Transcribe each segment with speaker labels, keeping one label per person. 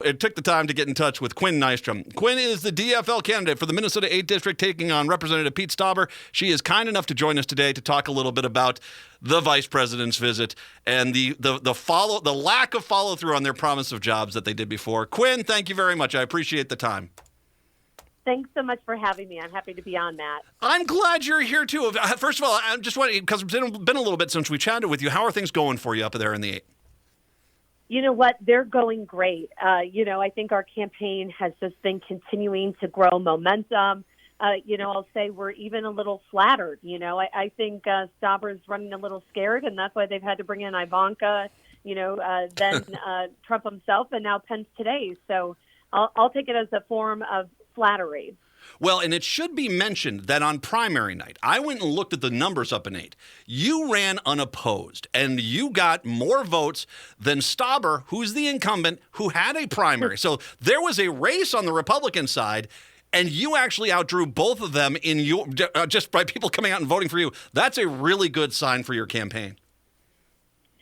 Speaker 1: It took the time to get in touch with Quinn Nystrom. Quinn is the DFL candidate for the Minnesota 8th District, taking on Representative Pete Stauber. She is kind enough to join us today to talk a little bit about the vice president's visit and the lack of follow-through on their promise of jobs that they did before. Quinn, thank you very much. I appreciate the time.
Speaker 2: Thanks so much for having me. I'm happy to be on, Matt.
Speaker 1: I'm glad you're here, too. First of all, I just want to, because it's been a little bit since we chatted with you, how are things going for you up there in the 8th?
Speaker 2: You know what? They're going great. I think our campaign has just been continuing to grow momentum. I'll say we're even a little flattered. I think Stauber's running a little scared, and that's why they've had to bring in Ivanka, then Trump himself, and now Pence today. So I'll take it as a form of flattery.
Speaker 1: Well, and it should be mentioned that on primary night, I went and looked at the numbers up in 8. You ran unopposed, and you got more votes than Stauber, who's the incumbent, who had a primary. So there was a race on the Republican side, and you actually outdrew both of them in your just by people coming out and voting for you. That's a really good sign for your campaign.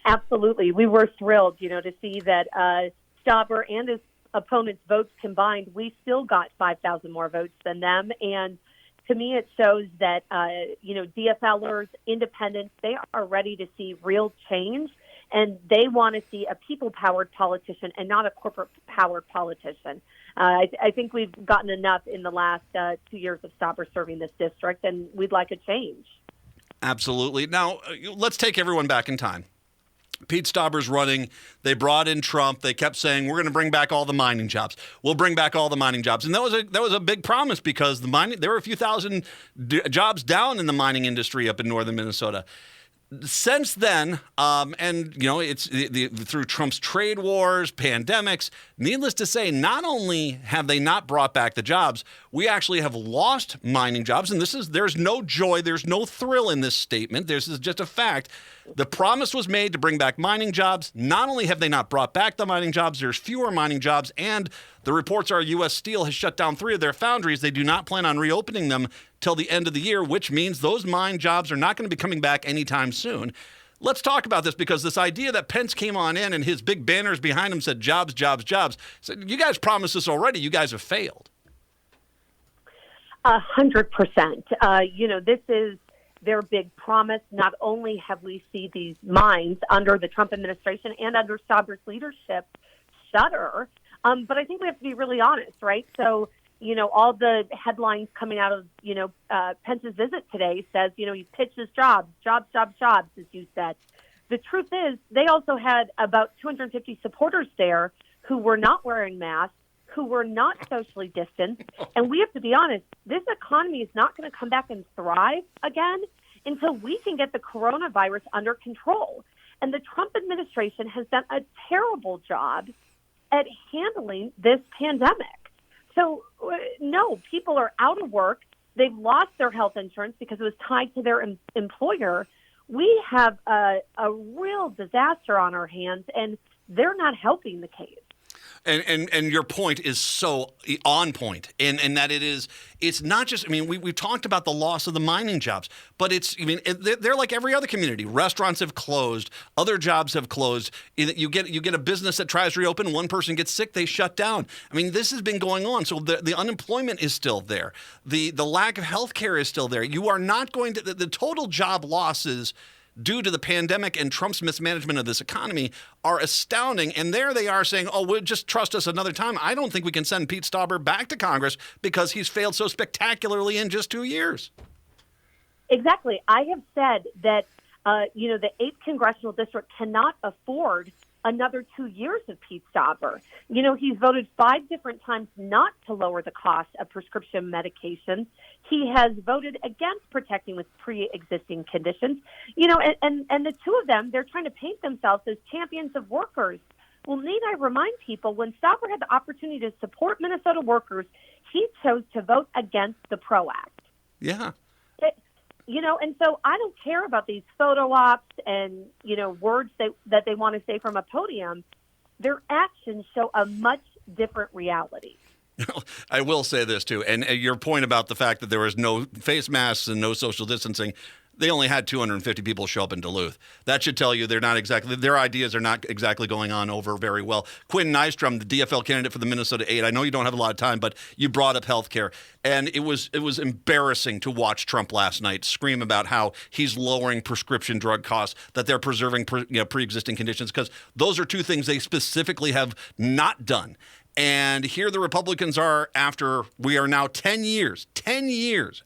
Speaker 2: Absolutely. We were thrilled, to see that Stauber and his opponents' votes combined, we still got 5,000 more votes than them. And to me, it shows that, DFLers, independents, they are ready to see real change, and they want to see a people-powered politician and not a corporate-powered politician. I think we've gotten enough in the last 2 years of Stauber serving this district, and we'd like a change.
Speaker 1: Absolutely. Now, let's take everyone back in time. Pete Stauber's running. They brought in Trump. They kept saying, we're going to bring back all the mining jobs. We'll bring back all the mining jobs. And that was a big promise, because there were a few thousand jobs down in the mining industry up in northern Minnesota. Since then, it's through Trump's trade wars, pandemics, needless to say, not only have they not brought back the jobs, we actually have lost mining jobs. And there's no joy, there's no thrill in this statement. This is just a fact. The promise was made to bring back mining jobs. Not only have they not brought back the mining jobs, there's fewer mining jobs, and the reports are U.S. Steel has shut down 3 of their foundries. They do not plan on reopening them till the end of the year, which means those mine jobs are not going to be coming back anytime soon. Let's talk about this, because this idea that Pence came on in and his big banners behind him said jobs, jobs, jobs. So you guys promised this already. You guys have failed.
Speaker 2: 100%. This is their big promise. Not only have we seen these mines under the Trump administration and under Stauber's leadership shutter, but I think we have to be really honest, right? So, all the headlines coming out of, Pence's visit today says, he pitches jobs, as you said. The truth is, they also had about 250 supporters there who were not wearing masks, who were not socially distanced. And we have to be honest, this economy is not going to come back and thrive again until we can get the coronavirus under control. And the Trump administration has done a terrible job at handling this pandemic. So, no, people are out of work. They've lost their health insurance because it was tied to their employer. We have a real disaster on our hands, and they're not helping the case.
Speaker 1: And your point is so on point, and that it's not just, we've talked about the loss of the mining jobs, but they're like every other community. Restaurants have closed, other jobs have closed. You get a business that tries to reopen, one person gets sick, they shut down. This has been going on. So the unemployment is still there. The lack of health care is still there. You are not going to, the total job losses due to the pandemic and Trump's mismanagement of this economy are astounding. And there they are saying, we'll just trust us another time. I don't think we can send Pete Stauber back to Congress because he's failed so spectacularly in just 2 years.
Speaker 2: Exactly. I have said that, the 8th Congressional District cannot afford another 2 years of Pete Stauber. He's voted 5 different times not to lower the cost of prescription medications. He has voted against protecting with pre-existing conditions. And the two of them, they're trying to paint themselves as champions of workers. Well, need I remind people, when Stauber had the opportunity to support Minnesota workers, he chose to vote against the PRO Act.
Speaker 1: Yeah.
Speaker 2: And so I don't care about these photo ops and, words that they want to say from a podium. Their actions show a much different reality.
Speaker 1: I will say this, too, and your point about the fact that there was no face masks and no social distancing, They only had 250 people show up in Duluth. That should tell you their ideas are not exactly going on over very well. Quinn Nystrom, the DFL candidate for the Minnesota 8, I know you don't have a lot of time, but you brought up healthcare. And it was embarrassing to watch Trump last night scream about how he's lowering prescription drug costs, that they're preserving pre-existing conditions, because those are two things they specifically have not done. And here the Republicans are after we are now 10 years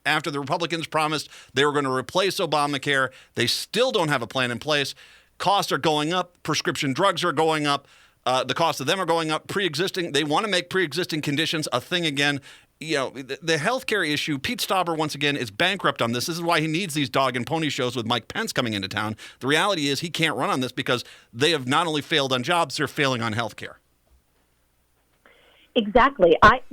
Speaker 1: after the Republicans promised they were going to replace Obamacare. They still don't have a plan in place. Costs are going up. Prescription drugs are going up. The cost of them are going up. They want to make pre-existing conditions a thing again. The healthcare issue, Pete Stauber, once again, is bankrupt on this. This is why he needs these dog and pony shows with Mike Pence coming into town. The reality is he can't run on this because they have not only failed on jobs, they're failing on healthcare.
Speaker 2: Exactly. I've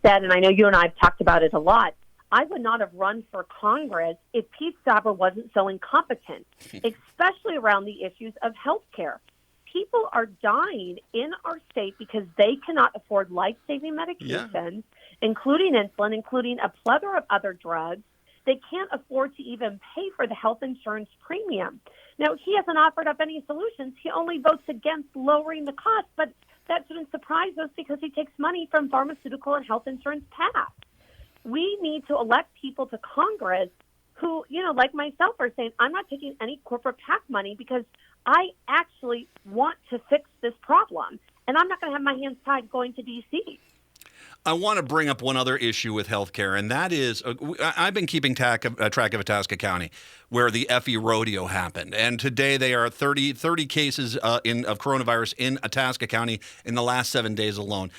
Speaker 2: said, and I know you and I have talked about it a lot, I would not have run for Congress if Pete Stauber wasn't so incompetent, especially around the issues of health care. People are dying in our state because they cannot afford life-saving medications, including insulin, including a plethora of other drugs. They can't afford to even pay for the health insurance premium. Now, he hasn't offered up any solutions. He only votes against lowering the cost, but that shouldn't surprise us because he takes money from pharmaceutical and health insurance PACs. We need to elect people to Congress who, like myself, are saying, I'm not taking any corporate PAC money because I actually want to fix this problem, and I'm not going to have my hands tied going to D.C.
Speaker 1: I want to bring up one other issue with healthcare, and that is I've been keeping track of Itasca County, where the Effie rodeo happened. And today they are 30 cases of coronavirus in Itasca County in the last 7 days alone.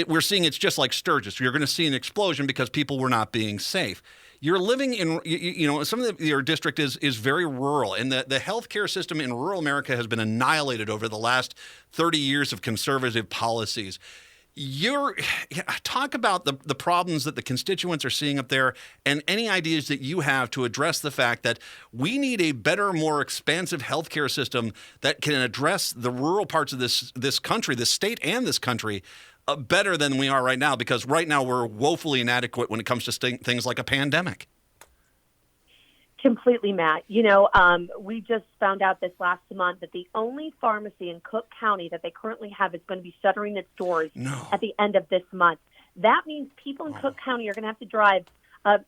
Speaker 1: We're seeing it's just like Sturgis. You're going to see an explosion because people were not being safe. You're living in, some of your district is very rural, and the healthcare system in rural America has been annihilated over the last 30 years of conservative policies. Talk about the problems that the constituents are seeing up there and any ideas that you have to address the fact that we need a better, more expansive healthcare system that can address the rural parts of this country, this state and this country, better than we are right now, because right now we're woefully inadequate when it comes to things like a pandemic.
Speaker 2: Completely, Matt. We just found out this last month that the only pharmacy in Cook County that they currently have is going to be shuttering its doors at the end of this month. That means people in Cook County are going to have to drive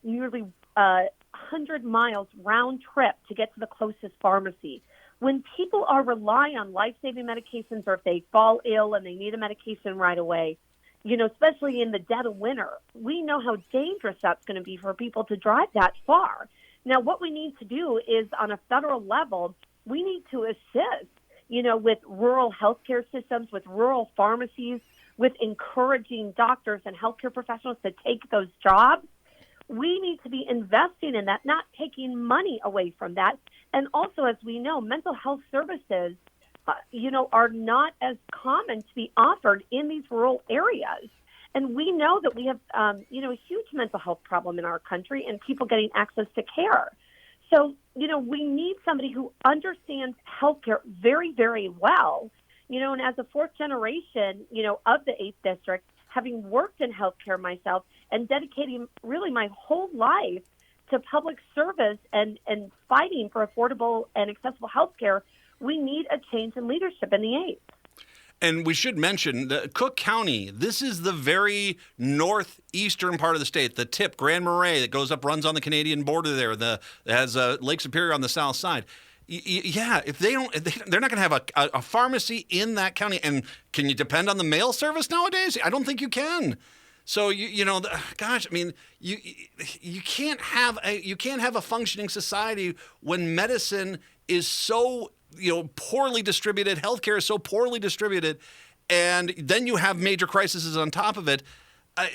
Speaker 2: nearly 100 miles round trip to get to the closest pharmacy. When people are relying on life-saving medications, or if they fall ill and they need a medication right away, especially in the dead of winter, we know how dangerous that's going to be for people to drive that far. Now, what we need to do is, on a federal level, we need to assist, with rural healthcare systems, with rural pharmacies, with encouraging doctors and healthcare professionals to take those jobs. We need to be investing in that, not taking money away from that. And also, as we know, mental health services, are not as common to be offered in these rural areas. And we know that we have, a huge mental health problem in our country and people getting access to care. So, we need somebody who understands healthcare very, very well, and as a fourth generation, of the 8th District, having worked in healthcare myself and dedicating really my whole life to public service and fighting for affordable and accessible healthcare, we need a change in leadership in the 8th.
Speaker 1: And we should mention that Cook County, this is the very northeastern part of the state, the tip, Grand Marais, that goes up, runs on the Canadian border there, that has Lake Superior on the south side. If they're not going to have a pharmacy in that county. And can you depend on the mail service nowadays? I don't think you can. So you can't have a functioning society when medicine is so poorly distributed, healthcare is so poorly distributed, and then you have major crises on top of it.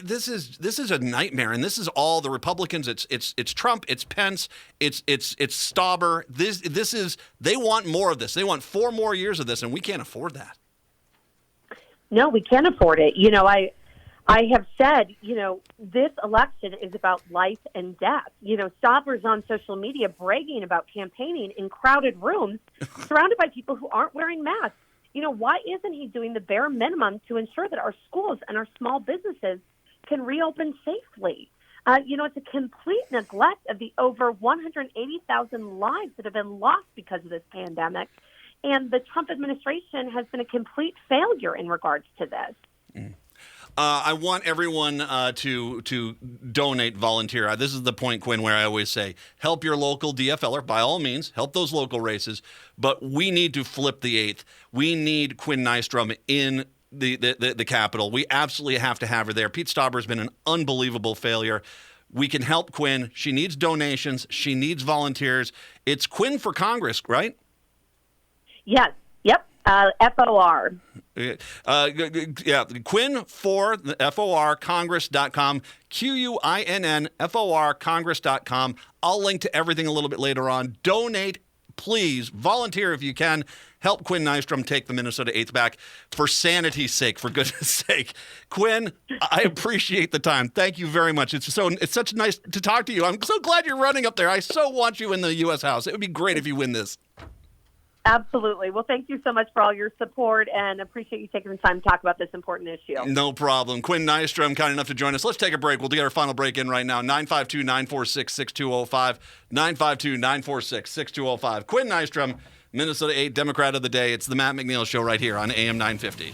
Speaker 1: This is a nightmare, and this is all the Republicans. It's Trump, it's Pence, it's Stauber. They want more of this. They want 4 more years of this, and we can't afford that.
Speaker 2: No, we can't afford it. I have said, this election is about life and death. Stauber's on social media bragging about campaigning in crowded rooms surrounded by people who aren't wearing masks. Why isn't he doing the bare minimum to ensure that our schools and our small businesses can reopen safely? It's a complete neglect of the over 180,000 lives that have been lost because of this pandemic. And the Trump administration has been a complete failure in regards to this.
Speaker 1: I want everyone to donate, volunteer. This is the point, Quinn, where I always say, help your local DFLer, by all means, help those local races, but we need to flip the 8th. We need Quinn Nystrom in the Capitol. We absolutely have to have her there. Pete Stauber has been an unbelievable failure. We can help Quinn. She needs donations. She needs volunteers. It's Quinn for Congress, right?
Speaker 2: Yes. Yep. FOR.
Speaker 1: Quinn for FOR Congress.com, QUINN FOR Congress.com. I'll link to everything a little bit later on. Donate, please. Volunteer if you can. Help Quinn Nystrom take the Minnesota 8th back for sanity's sake, for goodness sake. Quinn, I appreciate the time. Thank you very much. It's such nice to talk to you. I'm so glad you're running up there. I so want you in the U.S. House. It would be great if you win this.
Speaker 2: Absolutely. Well, thank you so much for all your support, and appreciate you taking the time to talk about this important issue.
Speaker 1: No problem. Quinn Nystrom, kind enough to join us. Let's take a break. We'll get our final break in right now. 952-946-6205. 952-946-6205. Quinn Nystrom, Minnesota 8 Democrat of the Day. It's the Matt McNeil Show right here on AM 950.